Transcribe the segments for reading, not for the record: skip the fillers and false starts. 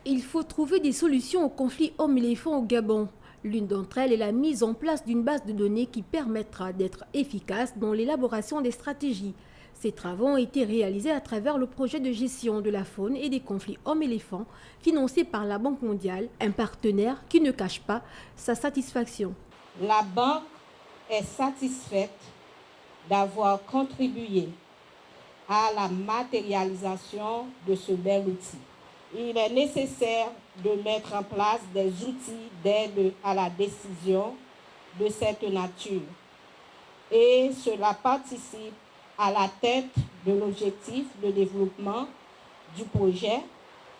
Il faut trouver des solutions au conflit homme-éléphant au Gabon. L'une d'entre elles est la mise en place d'une base de données qui permettra d'être efficace dans l'élaboration des stratégies. Ces travaux ont été réalisés à travers le projet de gestion de la faune et des conflits hommes-éléphants financé par la Banque mondiale, un partenaire qui ne cache pas sa satisfaction. La Banque est satisfaite d'avoir contribué à la matérialisation de ce bel outil. Il est nécessaire de mettre en place des outils d'aide à la décision de cette nature et cela participe à l'atteinte de l'objectif de développement du projet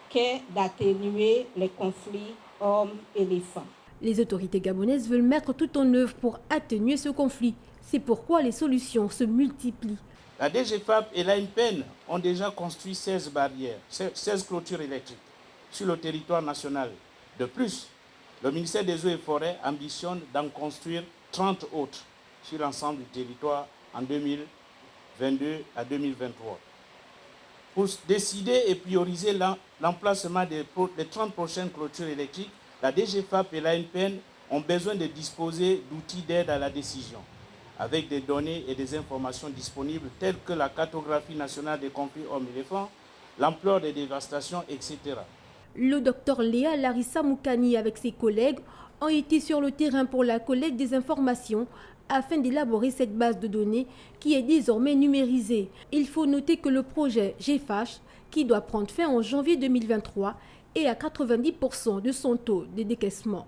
qu'est d'atténuer les conflits hommes-éléphants. Les autorités gabonaises veulent mettre tout en œuvre pour atténuer ce conflit. C'est pourquoi les solutions se multiplient. La DGFAP et l'ANPN ont déjà construit 16 barrières, 16 clôtures électriques sur le territoire national. De plus, le ministère des Eaux et Forêts ambitionne d'en construire 30 autres sur l'ensemble du territoire en 2022 à 2023. Pour décider et prioriser l'emplacement des 30 prochaines clôtures électriques, la DGFAP et l'ANPN ont besoin de disposer d'outils d'aide à la décision, avec des données et des informations disponibles telles que la cartographie nationale des conflits hommes-éléphants, l'ampleur des dévastations, etc. Le docteur Léa Larissa Moukani avec ses collègues ont été sur le terrain pour la collecte des informations afin d'élaborer cette base de données qui est désormais numérisée. Il faut noter que le projet GFACH, qui doit prendre fin en janvier 2023, est à 90% de son taux de décaissement.